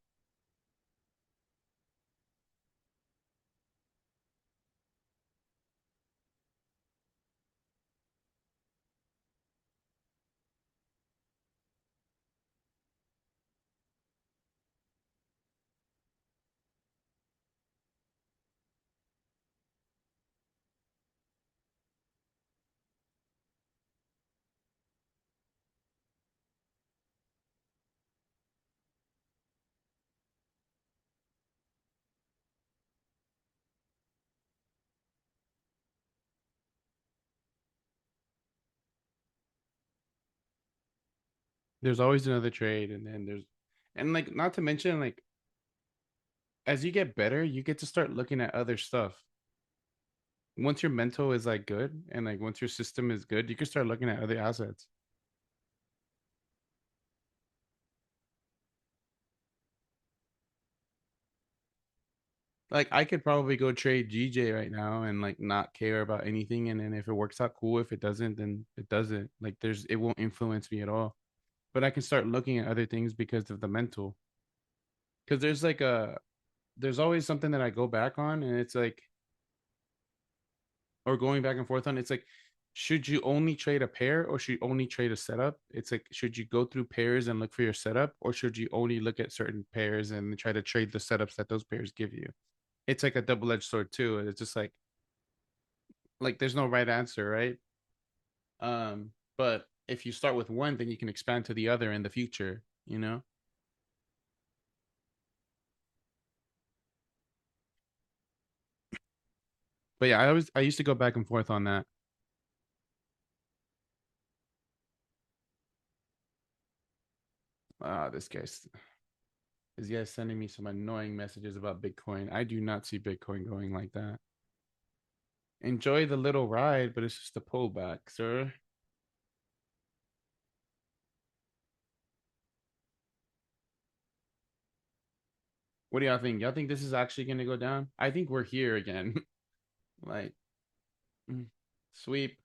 There's always another trade, and then and like not to mention like as you get better, you get to start looking at other stuff. Once your mental is like good, and like once your system is good, you can start looking at other assets. Like I could probably go trade GJ right now and like not care about anything, and then if it works out, cool. If it doesn't, then it doesn't. Like it won't influence me at all. But I can start looking at other things because of the mental. Because there's always something that I go back on, and it's like, or going back and forth on. It's like, should you only trade a pair or should you only trade a setup? It's like, should you go through pairs and look for your setup, or should you only look at certain pairs and try to trade the setups that those pairs give you? It's like a double-edged sword too. It's just like there's no right answer, right? But if you start with one, then you can expand to the other in the future, you know? But yeah, I used to go back and forth on that. This guy's sending me some annoying messages about Bitcoin. I do not see Bitcoin going like that. Enjoy the little ride, but it's just a pullback, sir. What do y'all think? Y'all think this is actually going to go down? I think we're here again. Like, sweep,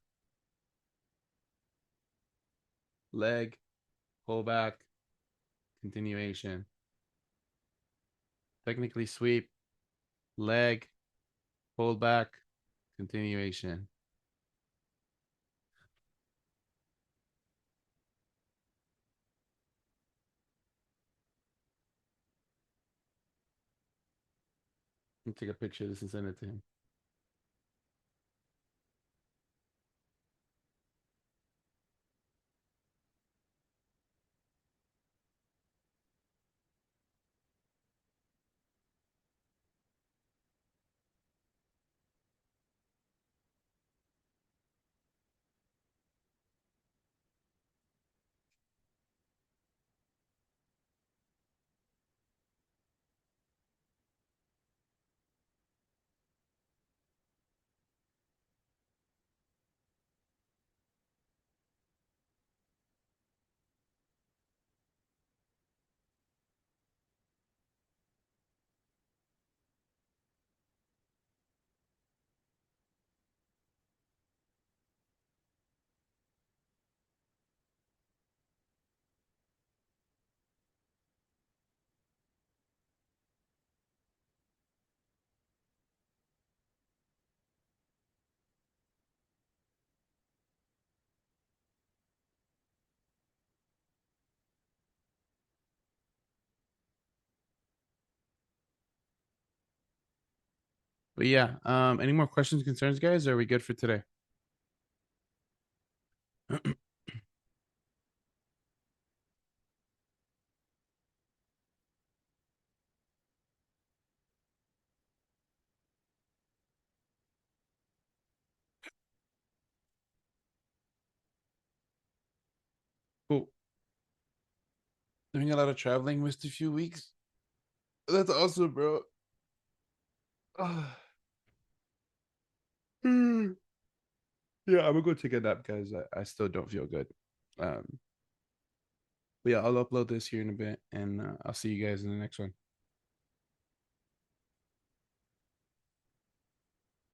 leg, pullback, continuation. Technically sweep, leg, pullback, continuation. Let me take a picture of this and send it to him. But yeah, any more questions, concerns, guys? Or are we good for today? Cool. Doing a lot of traveling, missed a few weeks. That's awesome, bro. Yeah, I'm gonna go take a nap, guys. I still don't feel good. But yeah, I'll upload this here in a bit, and I'll see you guys in the next one.